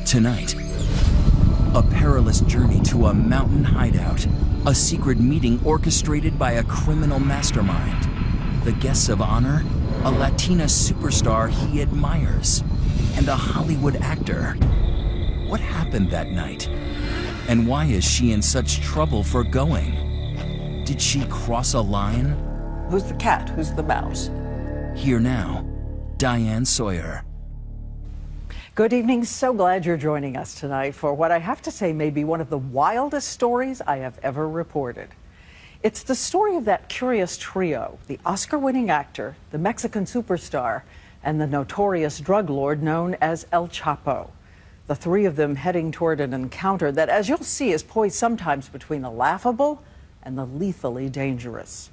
Tonight, a perilous journey to a mountain hideout, a secret meeting orchestrated by a criminal mastermind. The guests of honor, a Latina superstar he admires, and a Hollywood actor. What happened that night? And why is she in such trouble for going? Did she cross a line? Who's the cat? Who's the mouse? Here now, Diane Sawyer. Good evening. So glad you're joining us tonight for what I have to say may be one of the wildest stories I have ever reported. It's the story of that curious trio, the Oscar-winning actor, the Mexican superstar, and the notorious drug lord known as El Chapo. The three of them heading toward an encounter that, as you'll see, is poised sometimes between the laughable and the lethally dangerous.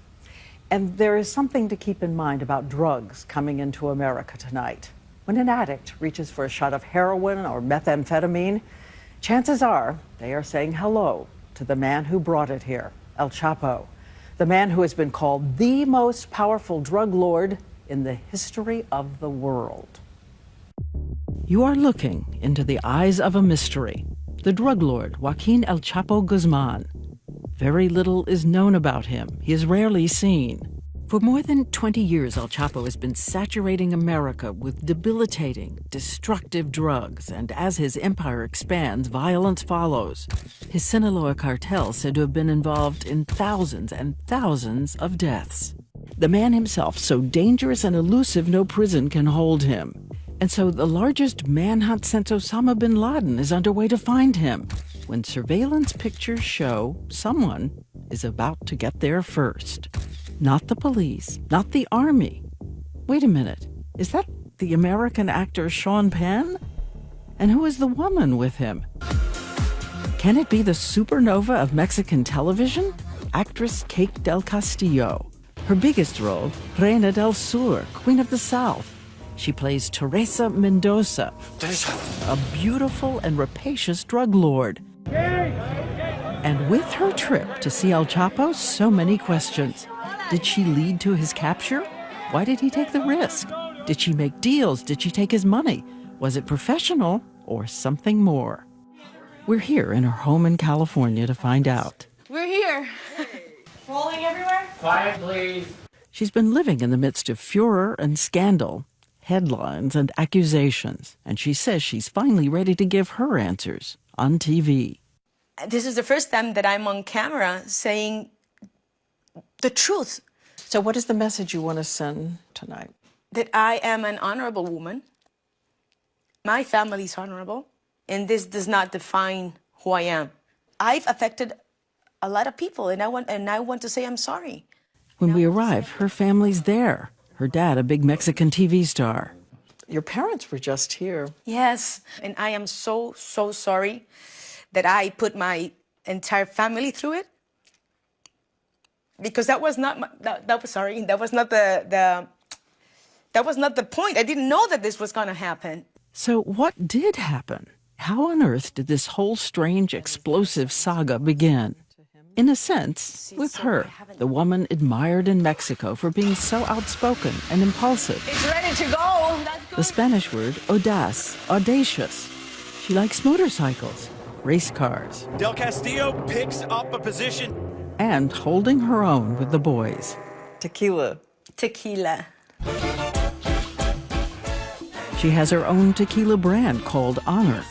And there is something to keep in mind about drugs coming into America tonight. When an addict reaches for a shot of heroin or methamphetamine, chances are they are saying hello to the man who brought it here, El Chapo, the man who has been called the most powerful drug lord in the history of the world. You are looking into the eyes of a mystery, the drug lord Joaquin El Chapo Guzman. Very little is known about him. He is rarely seen. For more than 20 years, El Chapo has been saturating America with debilitating, destructive drugs, and as his empire expands, violence follows. His Sinaloa cartel said to have been involved in thousands and thousands of deaths. The man himself, so dangerous and elusive no prison can hold him. And so the largest manhunt since Osama bin Laden is underway to find him, when surveillance pictures show someone is about to get there first. Not the police, not the army. Wait a minute, is that the American actor Sean Penn? And who is the woman with him? Can it be the supernova of Mexican television? Actress Kate del Castillo. Her biggest role, Reina del Sur, Queen of the South. She plays Teresa Mendoza, a beautiful and rapacious drug lord. And with her trip to see El Chapo, so many questions. Did she lead to his capture? Why did he take the risk? Did she make deals? Did she take his money? Was it professional or something more? We're here in her home in California to find out. We're here. Falling everywhere? Quiet, please. She's been living in the midst of furor and scandal, headlines and accusations, and she says she's finally ready to give her answers on TV. This is the first time that I'm on camera saying the truth. So what is the message you want to send tonight? That I am an honorable woman. My family's honorable, and this does not define who I am. I've affected a lot of people, and I want to say I'm sorry. When we arrive, her family's there. Her dad, a big Mexican TV star. Your parents were just here. Yes, and I am so sorry that I put my entire family through it. Because that was not the point. I didn't know that this was going to happen. So what did happen? How on earth did this whole strange, explosive saga begin? In a sense, with her, the woman admired in Mexico for being so outspoken and impulsive. It's ready to go. The Spanish word, audaz, audacious. She likes motorcycles, race cars. Del Castillo picks up a position. And holding her own with the boys. Tequila. Tequila. She has her own tequila brand called Honor.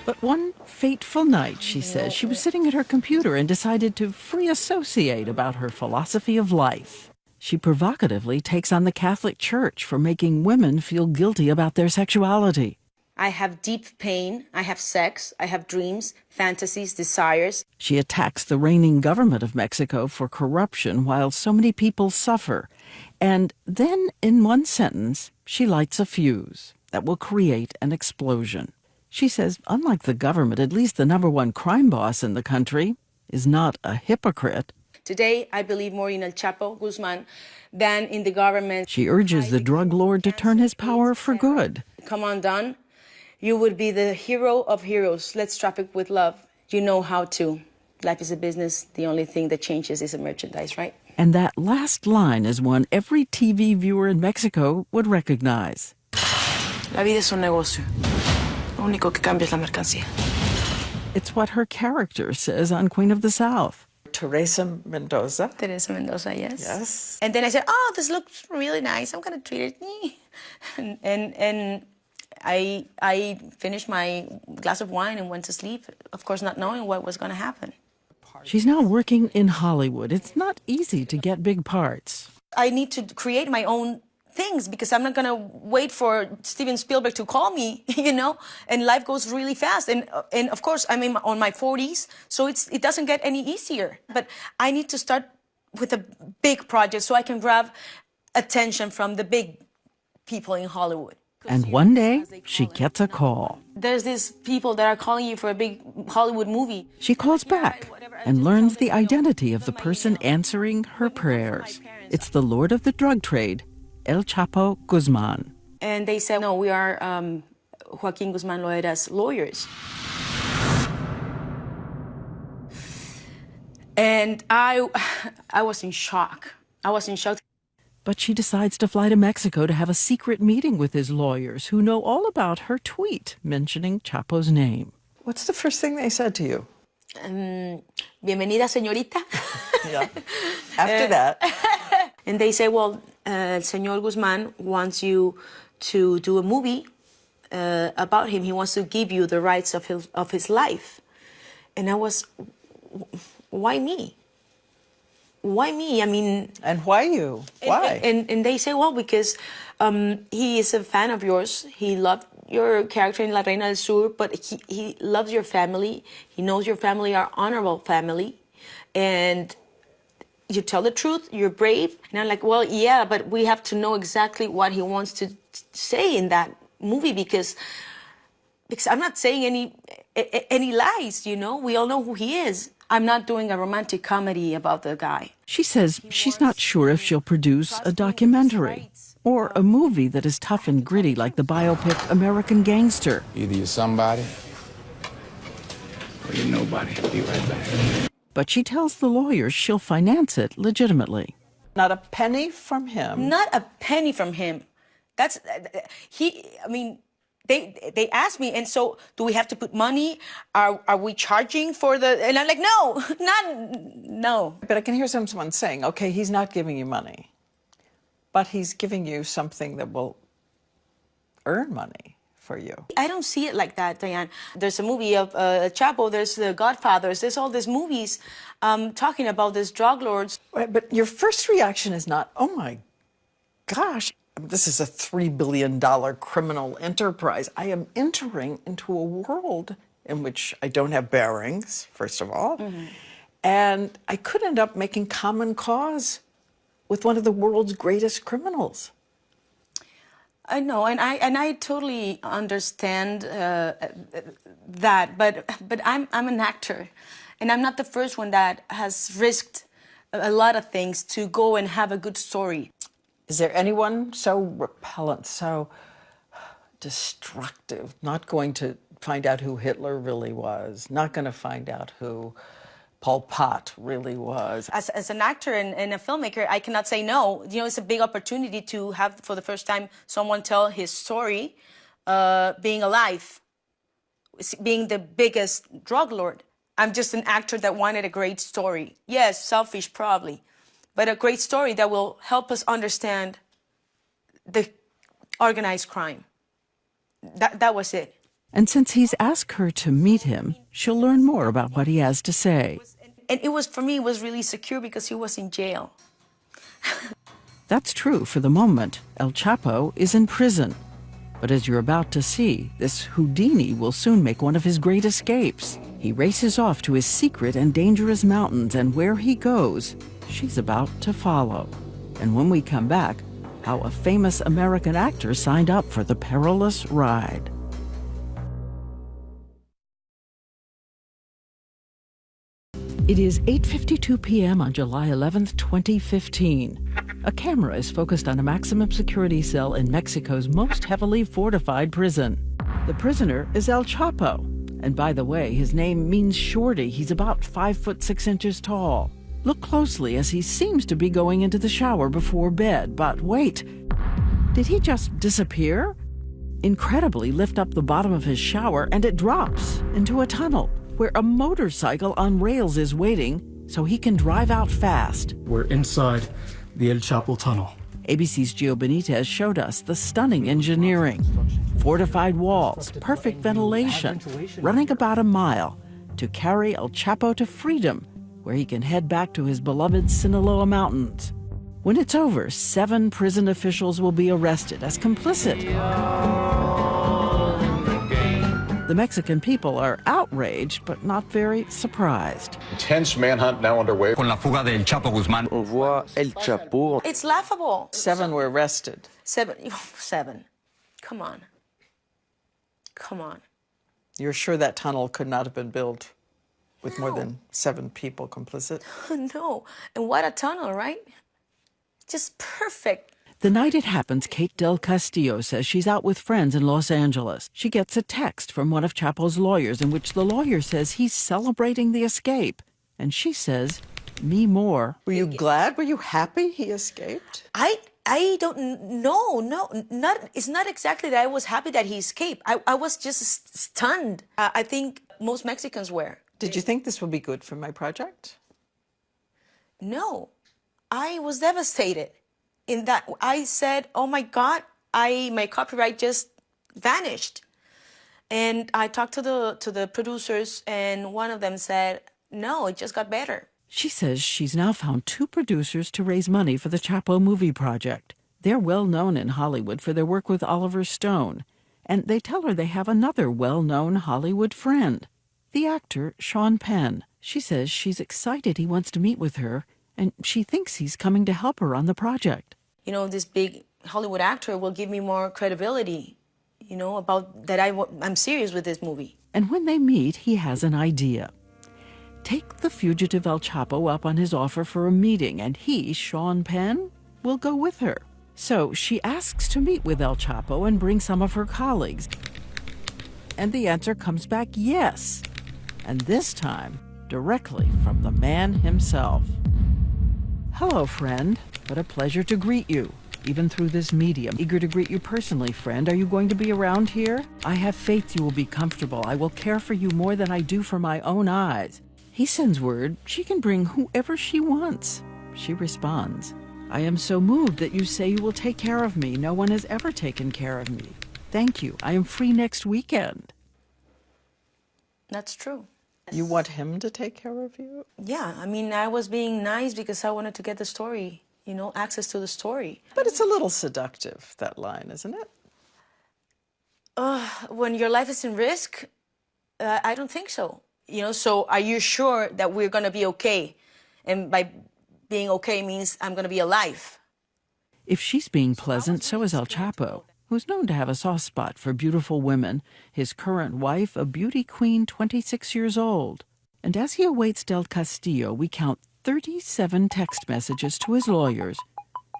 But one fateful night, she says, she was sitting at her computer and decided to free associate about her philosophy of life. She provocatively takes on the Catholic Church for making women feel guilty about their sexuality. I have deep pain, I have sex, I have dreams, fantasies, desires. She attacks the reigning government of Mexico for corruption while so many people suffer. And then, in one sentence, she lights a fuse that will create an explosion. She says, unlike the government, at least the #1 crime boss in the country is not a hypocrite. Today, I believe more in El Chapo Guzman than in the government. She urges the drug lord to turn his power for good. Come on, Don. You would be the hero of heroes. Let's traffic with love. You know how to. Life is a business. The only thing that changes is a merchandise, right? And that last line is one every TV viewer in Mexico would recognize. La vida es un negocio. Lo único que cambia es la mercancía. It's what her character says on Queen of the South. Teresa Mendoza. Teresa Mendoza, yes. Yes. And then I said, oh, this looks really nice. I'm going to treat it. And I finished my glass of wine and went to sleep, of course, not knowing what was going to happen. She's now working in Hollywood. It's not easy to get big parts. I need to create my own things because I'm not going to wait for Steven Spielberg to call me, you know, and life goes really fast. And of course, I'm on my 40s, so it doesn't get any easier. But I need to start with a big project so I can grab attention from the big people in Hollywood. And one day, she gets a call. There's these people that are calling you for a big Hollywood movie. She calls back and learns the identity of the person answering her prayers. It's the lord of the drug trade, El Chapo Guzman. And they said, no, we are Joaquin Guzman Loera's lawyers. And I was in shock. I was in shock. But she decides to fly to Mexico to have a secret meeting with his lawyers who know all about her tweet mentioning Chapo's name. What's the first thing they said to you? Bienvenida, señorita. Yeah. After that. And they say, well, Señor Guzman wants you to do a movie about him. He wants to give you the rights of his life. And I was, why me? Why me? I mean... And why you? Why? And they say, well, because he is a fan of yours. He loved your character in La Reina del Sur, but he loves your family. He knows your family are honorable family. And you tell the truth, you're brave. And I'm like, well, yeah, but we have to know exactly what he wants to say in that movie because I'm not saying any lies, you know? We all know who he is. I'm not doing a romantic comedy about the guy. She says she's not sure if she'll produce a documentary or a movie that is tough and gritty like the biopic American Gangster. Either you're somebody or you're nobody. Be right back. But she tells the lawyers she'll finance it legitimately. Not a penny from him. Not a penny from him. That's, I mean, they asked me, and so do we have to put money? Are we charging for the, and I'm like, no. But I can hear someone saying, okay, he's not giving you money, but he's giving you something that will earn money for you. I don't see it like that, Diane. There's a movie of Chapo, there's The Godfathers, there's all these movies talking about these drug lords. Right, but your first reaction is not, oh my gosh, this is a $3 billion criminal enterprise. I am entering into a world in which I don't have bearings, first of all, and I could end up making common cause with one of the world's greatest criminals. I know, and I totally understand that, but I'm an actor, and I'm not the first one that has risked a lot of things to go and have a good story. Is there anyone so repellent, so destructive, not going to find out who Hitler really was, not going to find out who Pol Pot really was? As an actor and a filmmaker, I cannot say no. You know, it's a big opportunity to have, for the first time, someone tell his story, being alive, being the biggest drug lord. I'm just an actor that wanted a great story. Yes, selfish probably, but a great story that will help us understand the organized crime. That was it. And since he's asked her to meet him, she'll learn more about what he has to say. And it was, for me, it was really secure because he was in jail. That's true for the moment. El Chapo is in prison. But as you're about to see, this Houdini will soon make one of his great escapes. He races off to his secret and dangerous mountains, and where he goes, she's about to follow. And when we come back, how a famous American actor signed up for the perilous ride. It is 8:52 p.m. on July 11th, 2015. A camera is focused on a maximum security cell in Mexico's most heavily fortified prison. The prisoner is El Chapo. And by the way, his name means shorty. He's about 5'6" tall. Look closely as he seems to be going into the shower before bed. But wait, did he just disappear? incredibly lift up the bottom of his shower and it drops into a tunnel where a motorcycle on rails is waiting so he can drive out fast. We're inside the El Chapo tunnel. ABC's Gio Benitez showed us the stunning engineering. Fortified walls, perfect ventilation, running about a mile to carry El Chapo to freedom, where he can head back to his beloved Sinaloa mountains. When it's over, 7 prison officials will be arrested as complicit. The Mexican people are outraged, but not very surprised. Intense manhunt now underway. Con la fuga del Chapo Guzmán. On voit El Chapo. It's laughable. 7 were arrested. 7. Come on. Come on. You're sure that tunnel could not have been built with more than 7 people complicit? No. And what a tunnel, right? Just perfect. The night it happens, Kate Del Castillo says she's out with friends in Los Angeles. She gets a text from one of Chapo's lawyers in which the lawyer says he's celebrating the escape. And she says, me more. Were you glad? Were you happy he escaped? I don't know. It's not exactly that I was happy that he escaped. I was just stunned. I think most Mexicans were. Did you think this would be good for my project? No. I was devastated. In that I said, oh my God, my copyright just vanished. And I talked to the producers and one of them said, no, it just got better. She says she's now found 2 producers to raise money for the Chapo movie project. They're well known in Hollywood for their work with Oliver Stone. And they tell her they have another well-known Hollywood friend, the actor Sean Penn. She says she's excited he wants to meet with her and she thinks he's coming to help her on the project. You know, this big Hollywood actor will give me more credibility, you know, about that I'm serious with this movie. And when they meet, he has an idea. Take the fugitive El Chapo up on his offer for a meeting, and he, Sean Penn, will go with her. So she asks to meet with El Chapo and bring some of her colleagues. And the answer comes back yes. And this time, directly from the man himself. Hello, friend. What a pleasure to greet you, even through this medium. Eager to greet you personally, friend. Are you going to be around here? I have faith you will be comfortable. I will care for you more than I do for my own eyes. He sends word she can bring whoever she wants. She responds, I am so moved that you say you will take care of me. No one has ever taken care of me. Thank you. I am free next weekend. That's true. You want him to take care of you? Yeah, I mean, I was being nice because I wanted to get the story, you know, access to the story. But it's a little seductive, that line, isn't it? When your life is in risk, I don't think so. You know, so are you sure that we're going to be okay? And by being okay means I'm going to be alive. If she's being pleasant, so is El Chapo, who's known to have a soft spot for beautiful women, his current wife, a beauty queen 26 years old. And as he awaits Del Castillo, we count 37 text messages to his lawyers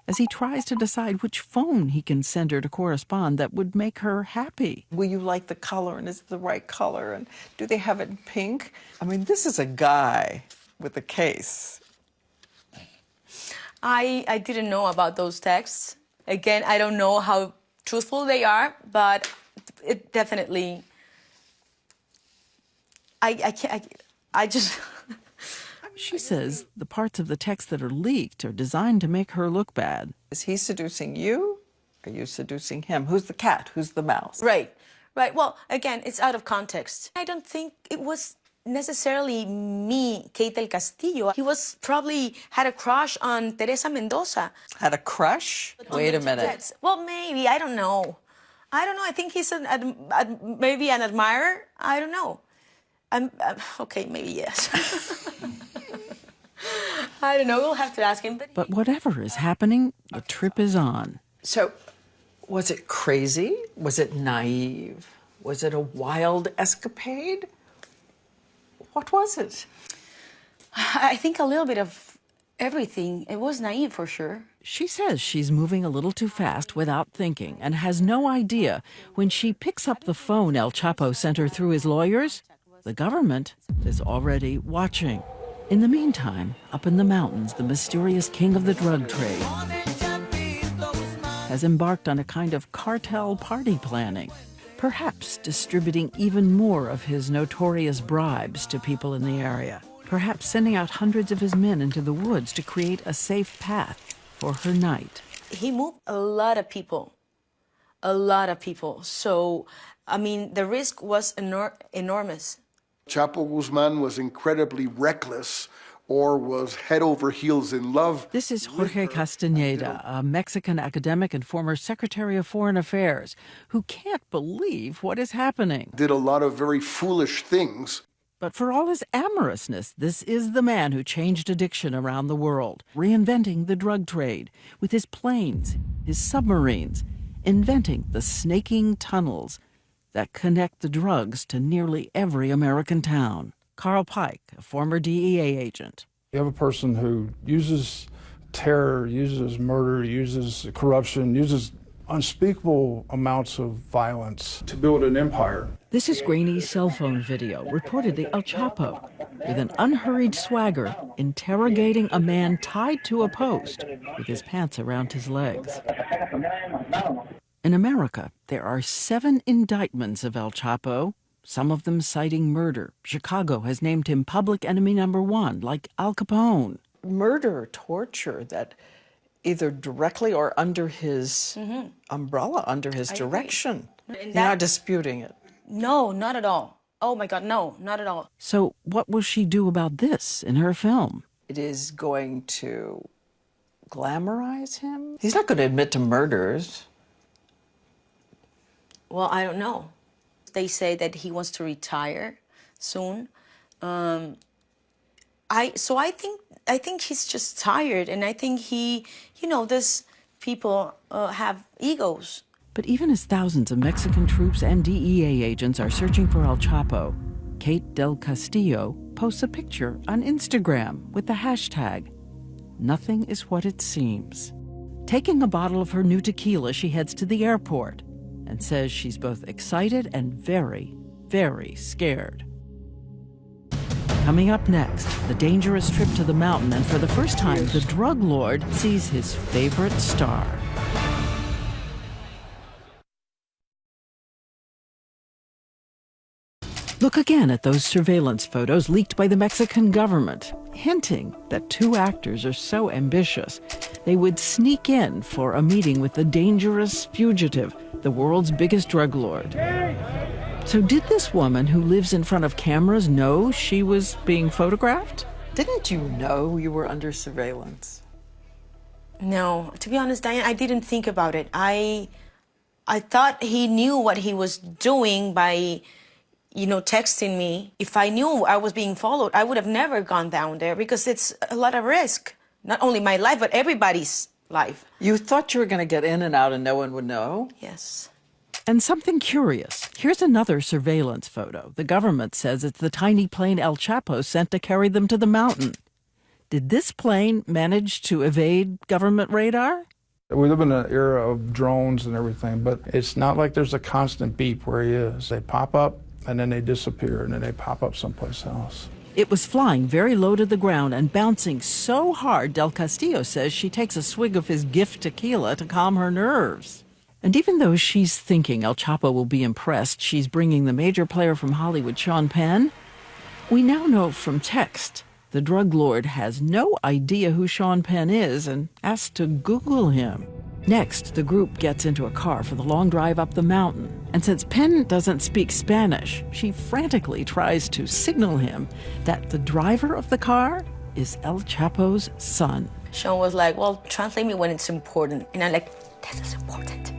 as he tries to decide which phone he can send her to correspond that would make her happy. Will you like the color, and is it the right color, and do they have it in pink? I mean, this is a guy with a case. I didn't know about those texts. Again, I don't know how truthful they are, but it definitely, I just... She says the parts of the text that are leaked are designed to make her look bad. Is he seducing you? Are you seducing him? Who's the cat? Who's the mouse? Right. Well, again, it's out of context. I don't think it was necessarily me, Kate del Castillo. He was probably had a crush on Teresa Mendoza. Had a crush? Wait a minute. Yes. Well, maybe. I don't know. I think he's maybe an admirer. I don't know. Okay, maybe yes. I don't know. We'll have to ask him. But whatever is happening, the trip is on. So, was it crazy? Was it naive? Was it a wild escapade? What was it? I think a little bit of everything. It was naive for sure. She says she's moving a little too fast without thinking and has no idea when she picks up the phone El Chapo sent her through his lawyers. The government is already watching. In the meantime, up in the mountains, the mysterious king of the drug trade has embarked on a kind of cartel party planning, perhaps distributing even more of his notorious bribes to people in the area, perhaps sending out hundreds of his men into the woods to create a safe path for her night. He moved a lot of people. A lot of people. So, I mean, the risk was enormous. Chapo Guzman was incredibly reckless or was head over heels in love. This is Jorge Castaneda, a Mexican academic and former Secretary of Foreign Affairs, who can't believe what is happening. Did a lot of very foolish things. But for all his amorousness, this is the man who changed addiction around the world, reinventing the drug trade with his planes, his submarines, inventing the snaking tunnels that connect the drugs to nearly every American town. Carl Pike, a former DEA agent. You have a person who uses terror, uses murder, uses corruption, uses unspeakable amounts of violence to build an empire. This is grainy cell phone video, reportedly El Chapo, with an unhurried swagger interrogating a man tied to a post with his pants around his legs. In America, there are 7 indictments of El Chapo, some of them citing murder. Chicago has named him public enemy number 1, like Al Capone. Murder, torture, that either directly or under his umbrella, under his direction. You're not disputing it. No, not at all. Oh my God, no, not at all. So what will she do about this in her film? It is going to glamorize him? He's not going to admit to murders. Well, I don't know. They say that he wants to retire soon. I think he's just tired, and I think he, these people have egos. But even as thousands of Mexican troops and DEA agents are searching for El Chapo, Kate Del Castillo posts a picture on Instagram with the hashtag, "Nothing is what it seems." Taking a bottle of her new tequila, she heads to the airport and says she's both excited and very, very scared. Coming up next, the dangerous trip to the mountain, and for the first time, the drug lord sees his favorite star. Look again at those surveillance photos leaked by the Mexican government, hinting that 2 actors are so ambitious they would sneak in for a meeting with the dangerous fugitive, the world's biggest drug lord. So did this woman who lives in front of cameras know she was being photographed? Didn't you know you were under surveillance? No, to be honest, Diane, I didn't think about it. I thought he knew what he was doing by, texting me. If I knew I was being followed, I would have never gone down there because it's a lot of risk. Not only my life, but everybody's life. You thought you were going to get in and out and no one would know? Yes. And something curious. Here's another surveillance photo. The government says it's the tiny plane El Chapo sent to carry them to the mountain. Did this plane manage to evade government radar? We live in an era of drones and everything, but it's not like there's a constant beep where he is. They pop up and then they disappear and then they pop up someplace else. It was flying very low to the ground and bouncing so hard, Del Castillo says she takes a swig of his gift tequila to calm her nerves. And even though she's thinking El Chapo will be impressed she's bringing the major player from Hollywood, Sean Penn, we now know from text the drug lord has no idea who Sean Penn is and asked to Google him. Next, the group gets into a car for the long drive up the mountain. And since Penn doesn't speak Spanish, she frantically tries to signal him that the driver of the car is El Chapo's son. Sean was like, well, translate me when it's important. And I'm like, this is important.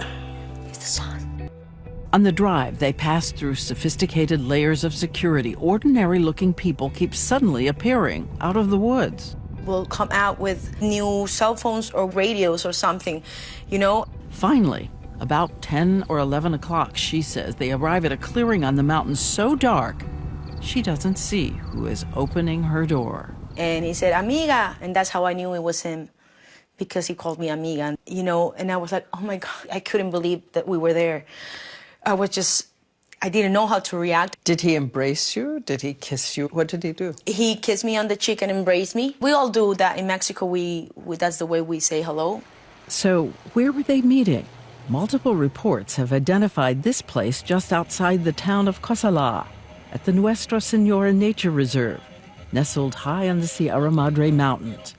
He's the son. On the drive, they pass through sophisticated layers of security. Ordinary-looking people keep suddenly appearing out of the woods. Will come out with new cell phones or radios or something, Finally, about 10 or 11 o'clock, she says, they arrive at a clearing on the mountain so dark, she doesn't see who is opening her door. And he said, amiga, and that's how I knew it was him, because he called me amiga, and I was like, oh my God, I couldn't believe that we were there. I didn't know how to react. Did he embrace you? Did he kiss you? What did he do? He kissed me on the cheek and embraced me. We all do that in Mexico. We that's the way we say hello. So, where were they meeting? Multiple reports have identified this place just outside the town of Cosala, at the Nuestra Senora Nature Reserve, nestled high on the Sierra Madre Mountains.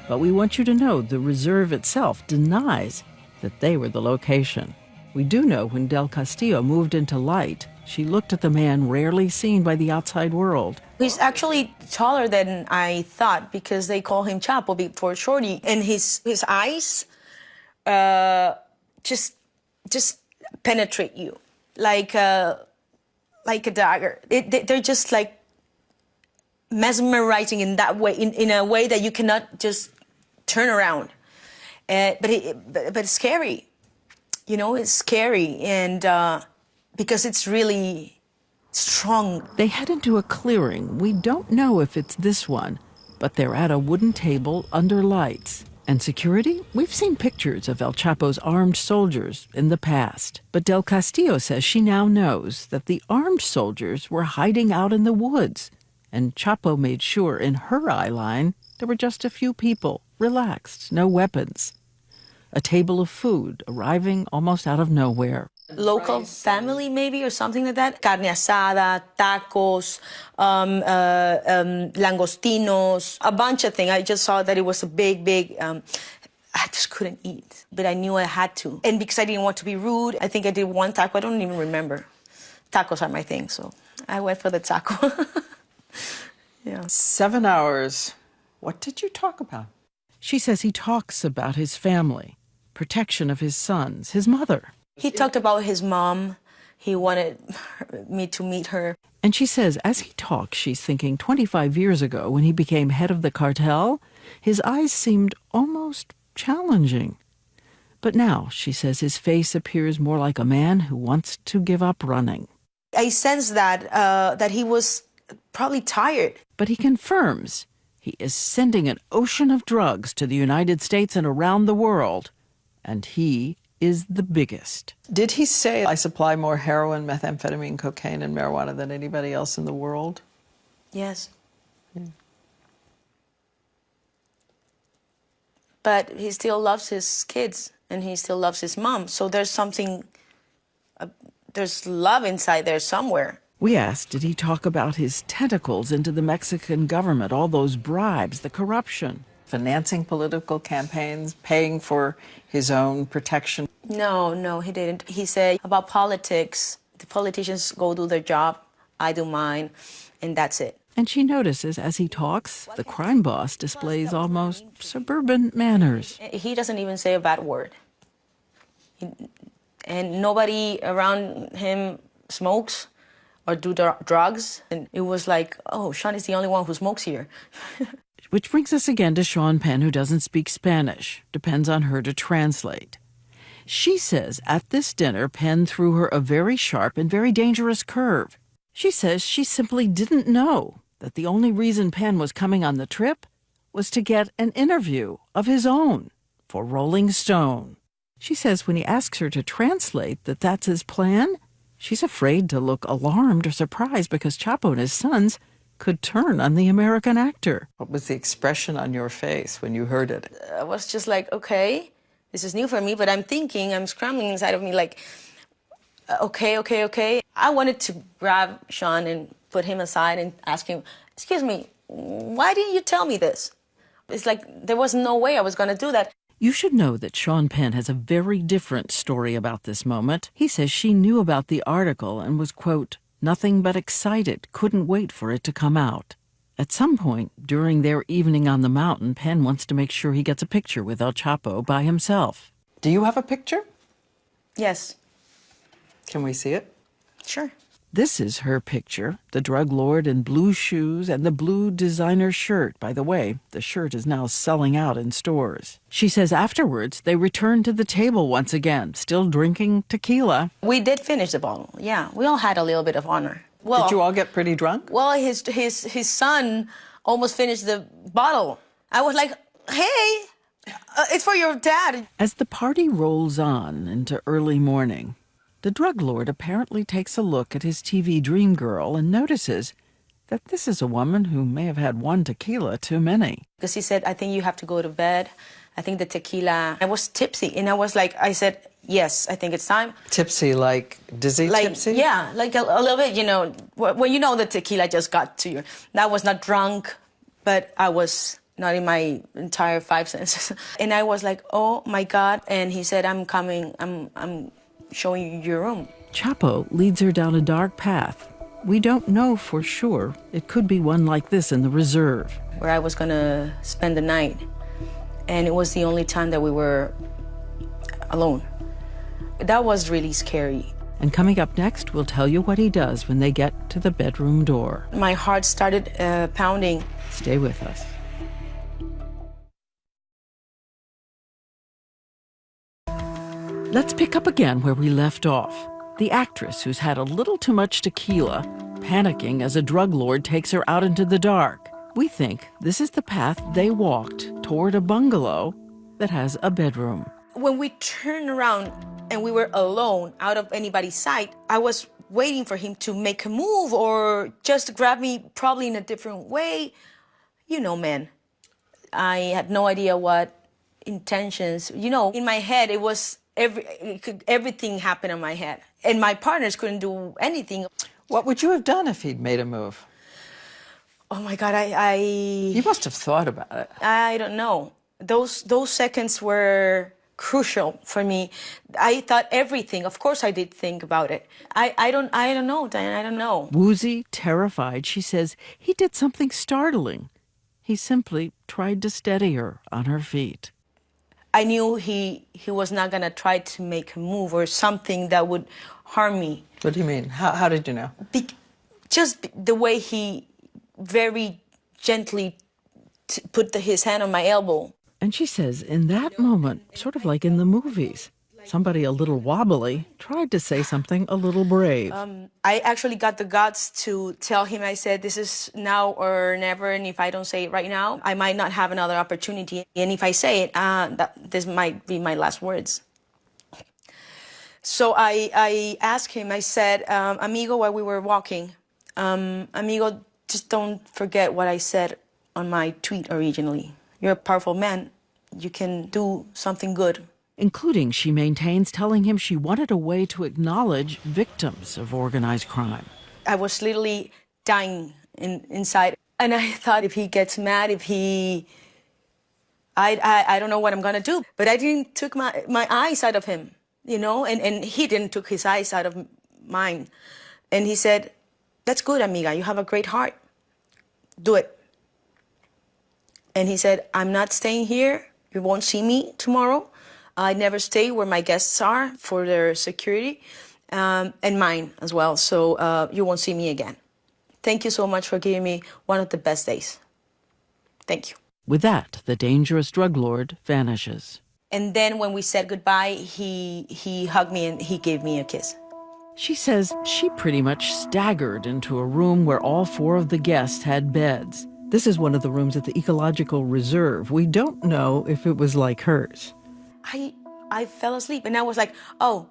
But we want you to know the reserve itself denies that they were the location. We do know when Del Castillo moved into light, she looked at the man rarely seen by the outside world. He's actually taller than I thought because they call him Chapo for shorty. And his eyes just penetrate you like a dagger. They're just like mesmerizing in that way, in a way that you cannot just turn around. But it's scary. You know, it's scary, and because it's really strong. They head into a clearing. We don't know if it's this one, but they're at a wooden table under lights. And security? We've seen pictures of El Chapo's armed soldiers in the past. But Del Castillo says she now knows that the armed soldiers were hiding out in the woods. And Chapo made sure in her eye line there were just a few people, relaxed, no weapons. A table of food arriving almost out of nowhere. Local family maybe or something like that. Carne asada, tacos, langostinos, a bunch of things. I just saw that it was a big, I just couldn't eat, but I knew I had to. And because I didn't want to be rude, I think I did one taco. I don't even remember. Tacos are my thing, so I went for the taco. Yeah. 7 hours. What did you talk about? She says he talks about his family, protection of his sons, his mother. He talked about his mom. He wanted me to meet her. And she says as he talks, she's thinking 25 years ago when he became head of the cartel, his eyes seemed almost challenging. But now, she says, his face appears more like a man who wants to give up running. I sense that he was probably tired. But he confirms he is sending an ocean of drugs to the United States and around the world. And he is the biggest. Did he say, I supply more heroin, methamphetamine, cocaine, and marijuana than anybody else in the world? Yes. Yeah. But he still loves his kids, and he still loves his mom. So there's something, there's love inside there somewhere. We asked, did he talk about his tentacles into the Mexican government, all those bribes, the corruption? Financing political campaigns, paying for his own protection? No, he didn't. He said about politics, the politicians go do their job, I do mine, and that's it. And she notices as he talks, the crime boss displays almost suburban manners. He doesn't even say a bad word. And nobody around him smokes or do drugs. And it was like, oh, Sean is the only one who smokes here. Which brings us again to Sean Penn, who doesn't speak Spanish. Depends on her to translate. She says at this dinner, Penn threw her a very sharp and very dangerous curve. She says she simply didn't know that the only reason Penn was coming on the trip was to get an interview of his own for Rolling Stone. She says when he asks her to translate that that's his plan, she's afraid to look alarmed or surprised because Chapo and his sons could turn on the American actor. What was the expression on your face when you heard it? I was just like, okay, this is new for me, but I'm scrambling inside of me like, okay. I wanted to grab Sean and put him aside and ask him, excuse me, why didn't you tell me this? It's like there was no way I was going to do that. You should know that Sean Penn has a very different story about this moment. He says she knew about the article and was, quote, nothing but excited, couldn't wait for it to come out. At some point during their evening on the mountain, Penn wants to make sure he gets a picture with El Chapo by himself. Do you have a picture? Yes. Can we see it? Sure. This is her picture, the drug lord in blue shoes and the blue designer shirt. By the way, the shirt is now selling out in stores. She says afterwards they returned to the table once again, still drinking tequila. We did finish the bottle, yeah. We all had a little bit of honor. Well, did you all get pretty drunk? Well, his son almost finished the bottle. I was like, hey, it's for your dad. As the party rolls on into early morning, the drug lord apparently takes a look at his TV dream girl and notices that this is a woman who may have had one tequila too many. Because he said, I think you have to go to bed. I think the tequila, I was tipsy. And I said, yes, I think it's time. Tipsy, like dizzy tipsy? Yeah, like a little bit, when you know the tequila just got to you. I was not drunk, but I was not in my entire five senses. And I was like, oh my God. And he said, I'm coming, I'm showing you your room. Chapo leads her down a dark path. We don't know for sure. It could be one like this in the reserve. Where I was gonna spend the night. And it was the only time that we were alone. That was really scary. And coming up next, we'll tell you what he does when they get to the bedroom door. My heart started pounding. Stay with us. Let's pick up again where we left off. The actress who's had a little too much tequila, panicking as a drug lord takes her out into the dark. We think this is the path they walked toward a bungalow that has a bedroom. When we turned around and we were alone, out of anybody's sight, I was waiting for him to make a move or just grab me probably in a different way. You know, man, I had no idea what intentions, in my head, it was everything happened in my head. And my partners couldn't do anything. What would you have done if he'd made a move? Oh my God, You must have thought about it. I don't know. Those seconds were crucial for me. I thought everything. Of course I did think about it. I don't know, Diane, I don't know. Woozy, terrified, she says he did something startling. He simply tried to steady her on her feet. I knew he was not going to try to make a move or something that would harm me. What do you mean? How did you know? Just the way he very gently put his hand on my elbow. And she says in that moment, sort of like in the movies, somebody a little wobbly tried to say something a little brave. I actually got the guts to tell him, I said, this is now or never, and if I don't say it right now, I might not have another opportunity. And if I say it, this might be my last words. So I asked him, I said, amigo, while we were walking, amigo, just don't forget what I said on my tweet originally. You're a powerful man. You can do something good. Including, she maintains, telling him she wanted a way to acknowledge victims of organized crime. I was literally dying inside. And I thought if he gets mad, I don't know what I'm gonna do. But I didn't took my eyes out of him, and he didn't took his eyes out of mine. And he said, that's good, amiga, you have a great heart. Do it. And he said, I'm not staying here. You won't see me tomorrow. I never stay where my guests are for their security, and mine as well. So you won't see me again. Thank you so much for giving me one of the best days. Thank you. With that, the dangerous drug lord vanishes. And then when we said goodbye, he hugged me and he gave me a kiss. She says she pretty much staggered into a room where all 4 of the guests had beds. This is one of the rooms at the Ecological Reserve. We don't know if it was like hers. I fell asleep and I was like, oh,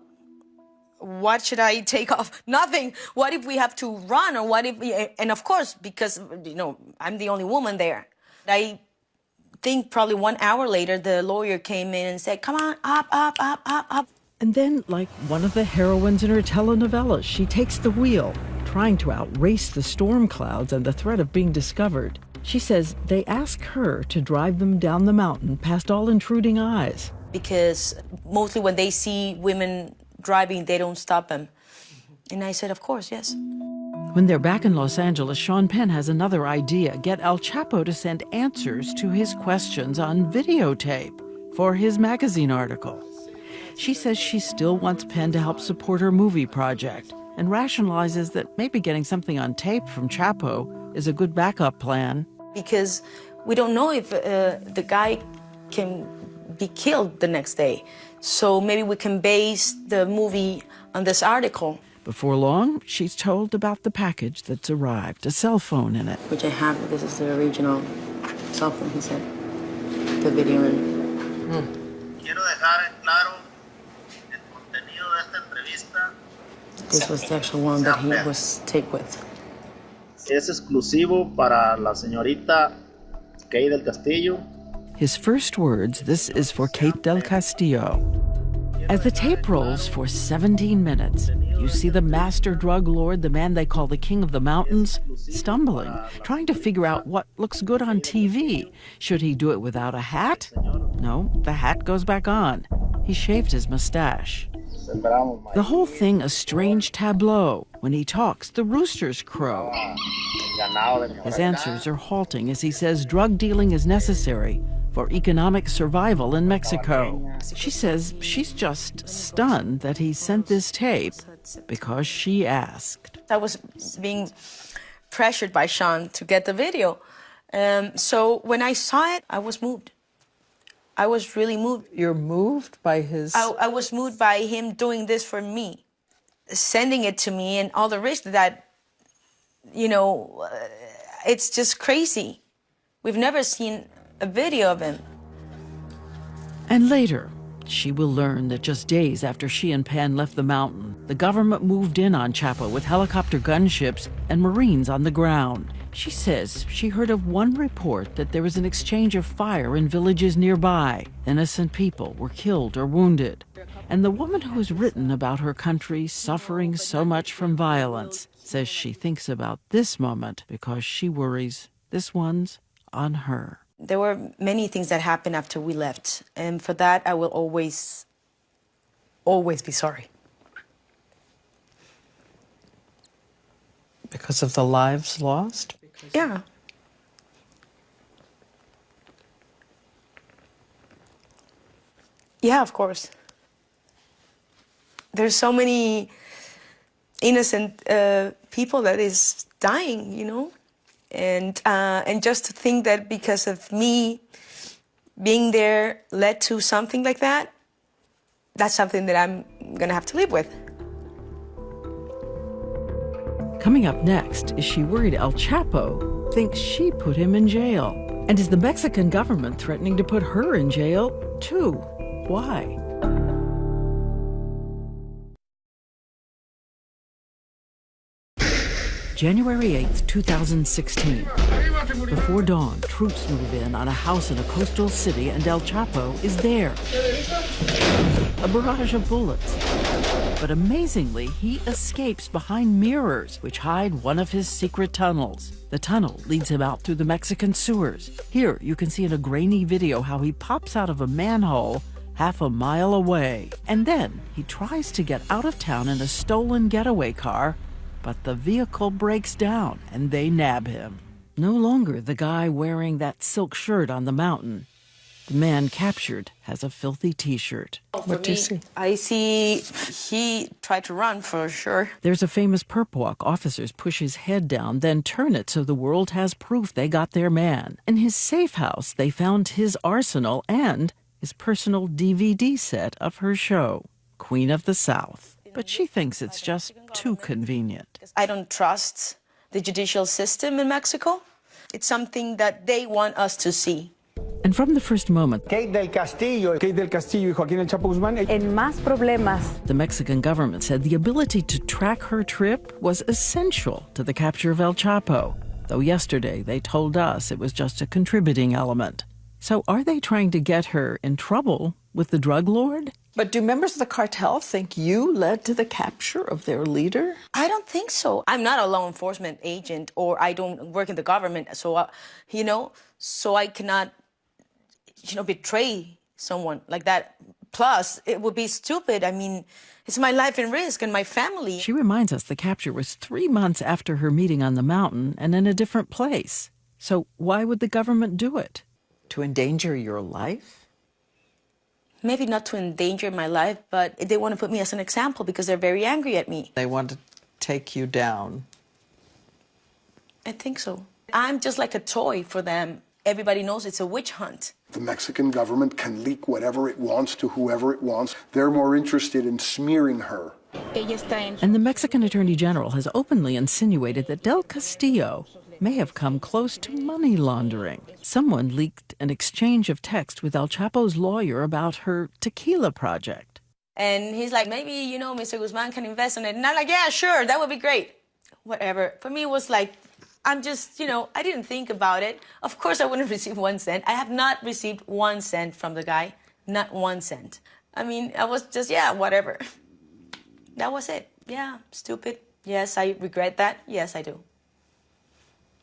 what should I take off? Nothing. What if we have to run or what if and of course, because, I'm the only woman there. I think probably 1 hour later, the lawyer came in and said, come on, up. And then, like one of the heroines in her telenovelas, she takes the wheel, trying to outrace the storm clouds and the threat of being discovered. She says they ask her to drive them down the mountain past all intruding eyes. Because mostly when they see women driving, they don't stop them. And I said, of course, yes. When they're back in Los Angeles, Sean Penn has another idea. Get El Chapo to send answers to his questions on videotape for his magazine article. She says she still wants Penn to help support her movie project and rationalizes that maybe getting something on tape from Chapo is a good backup plan. Because we don't know if the guy can be killed the next day. So maybe we can base the movie on this article. Before long, she's told about the package that's arrived, a cell phone in it. Which I have. This is the original cell phone, he said. The video in. Quiero dejar en claro el contenido de esta entrevista. This was the actual one that he was taped with. Es exclusivo para la señorita Kay del Castillo. His first words, this is for Kate del Castillo. As the tape rolls for 17 minutes, you see the master drug lord, the man they call the king of the mountains, stumbling, trying to figure out what looks good on TV. Should he do it without a hat? No, the hat goes back on. He shaved his mustache. The whole thing a strange tableau. When he talks, the roosters crow. His answers are halting as he says drug dealing is necessary for economic survival in Mexico. She says she's just stunned that he sent this tape because she asked. I was being pressured by Sean to get the video. So when I saw it, I was moved. I was really moved. You're moved by his... I was moved by him doing this for me, sending it to me, and all the risk that, it's just crazy. We've never seen a video of him. And later, she will learn that just days after she and Penn left the mountain, the government moved in on Chapo with helicopter gunships and Marines on the ground. She says she heard of one report that there was an exchange of fire in villages nearby. Innocent people were killed or wounded. And the woman who has written about her country suffering so much from violence says she thinks about this moment because she worries this one's on her. There were many things that happened after we left, and for that I will always be sorry. Because of the lives lost? Yeah. Yeah, of course. There's so many innocent people that is dying, and just to think that because of me being there led to something like that, that's something that I'm gonna have to live with. Coming up next, is she worried El Chapo thinks she put him in jail? And is the Mexican government threatening to put her in jail too? Why? January 8th, 2016. Before dawn, troops move in on a house in a coastal city and El Chapo is there. A barrage of bullets. But amazingly, he escapes behind mirrors, which hide one of his secret tunnels. The tunnel leads him out through the Mexican sewers. Here, you can see in a grainy video how he pops out of a manhole half a mile away. And then he tries to get out of town in a stolen getaway car, but the vehicle breaks down and they nab him. No longer the guy wearing that silk shirt on the mountain. The man captured has a filthy t-shirt. What do you see? I see he tried to run for sure. There's a famous perp walk. Officers push his head down, then turn it so the world has proof they got their man. In his safe house, they found his arsenal and his personal DVD set of her show, Queen of the South. But she thinks it's just too convenient. I don't trust the judicial system in Mexico. It's something that they want us to see. And from the first moment, Kate del Castillo y Joaquín El Chapo Guzmán. En más problemas. The Mexican government said the ability to track her trip was essential to the capture of El Chapo, though yesterday they told us it was just a contributing element. So are they trying to get her in trouble with the drug lord? But do members of the cartel think you led to the capture of their leader? I don't think so. I'm not a law enforcement agent, or I don't work in the government, so, so I cannot, betray someone like that. Plus, it would be stupid. I mean, it's my life in risk and my family. She reminds us the capture was 3 months after her meeting on the mountain and in a different place. So why would the government do it? To endanger your life? Maybe not to endanger my life, but they want to put me as an example because they're very angry at me. They want to take you down. I think so. I'm just like a toy for them. Everybody knows it's a witch hunt. The Mexican government can leak whatever it wants to whoever it wants. They're more interested in smearing her. And the Mexican Attorney General has openly insinuated that Del Castillo may have come close to money laundering. Someone leaked an exchange of text with El Chapo's lawyer about her tequila project. And he's like, maybe, Mr. Guzman can invest in it. And I'm like, yeah, sure, that would be great. Whatever. For me, it was like, I'm just, you know, I didn't think about it. Of course I wouldn't receive 1 cent. I have not received 1 cent from the guy. Not 1 cent. I mean, I was just, yeah, whatever. That was it. Yeah, stupid. Yes, I regret that. Yes, I do.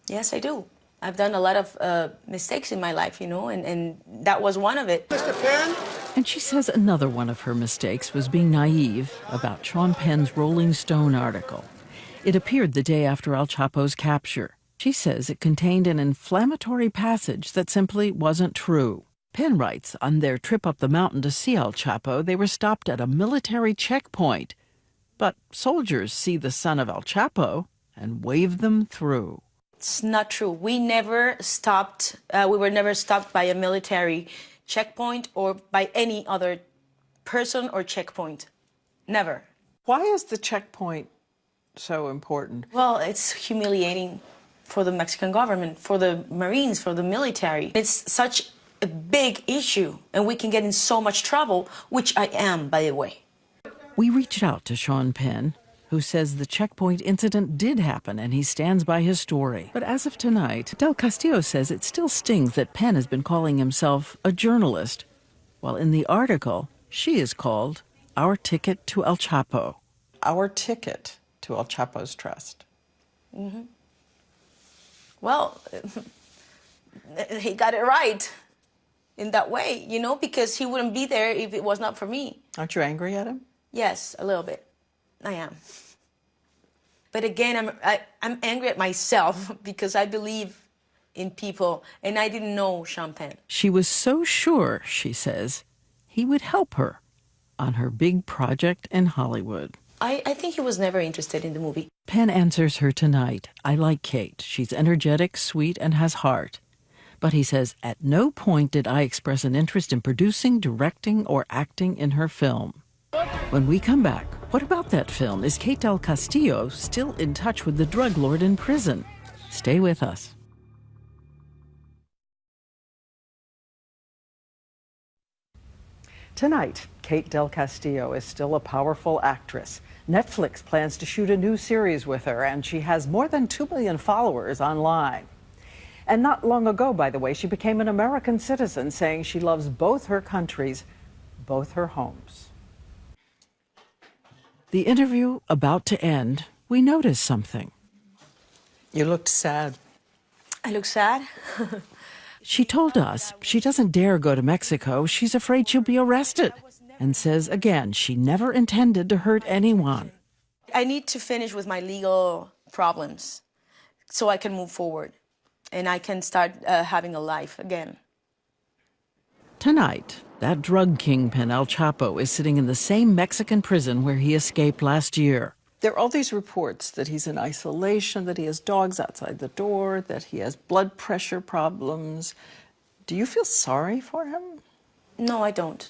Yes, I do. I've done a lot of mistakes in my life, you know, and that was one of it. Mr. Penn? And she says another one of her mistakes was being naive about Sean Penn's Rolling Stone article. It appeared the day after El Chapo's capture. She says it contained an inflammatory passage that simply wasn't true. Penn writes on their trip up the mountain to see El Chapo, they were stopped at a military checkpoint. But soldiers see the son of El Chapo and wave them through. It's not true. We never stopped, we were never stopped by a military checkpoint or by any other person or checkpoint. Never. Why is the checkpoint so important? Well, it's humiliating for the Mexican government, for the Marines, for the military. It's such a big issue, and we can get in so much trouble, which I am, by the way. We reached out to Sean Penn, who says the checkpoint incident did happen and he stands by his story. But as of tonight, Del Castillo says it still stings that Penn has been calling himself a journalist, while in the article, she is called Our Ticket to El Chapo. Our ticket to El Chapo's trust. Mm-hmm. Well, he got it right in that way, you know, because he wouldn't be there if it was not for me. Aren't you angry at him? Yes, a little bit. I am. But again, I'm angry at myself because I believe in people and I didn't know Sean Penn. She was so sure, she says, he would help her on her big project in Hollywood. I think he was never interested in the movie. Penn answers her tonight. I like Kate. She's energetic, sweet, and has heart. But he says, at no point did I express an interest in producing, directing, or acting in her film. When we come back, what about that film? Is Kate Del Castillo still in touch with the drug lord in prison? Stay with us. Tonight, Kate Del Castillo is still a powerful actress. Netflix plans to shoot a new series with her, and she has more than 2 million followers online. And not long ago, by the way, she became an American citizen, saying she loves both her countries, both her homes. The interview about to end, we noticed something. You looked sad. I look sad? She told us she doesn't dare go to Mexico. She's afraid she'll be arrested. And says again, she never intended to hurt anyone. I need to finish with my legal problems so I can move forward and I can start having a life again. Tonight, that drug kingpin El Chapo is sitting in the same Mexican prison where he escaped last year. There are all these reports that he's in isolation, that he has dogs outside the door, that he has blood pressure problems. Do you feel sorry for him? No, I don't.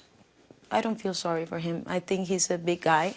I don't feel sorry for him. I think he's a big guy.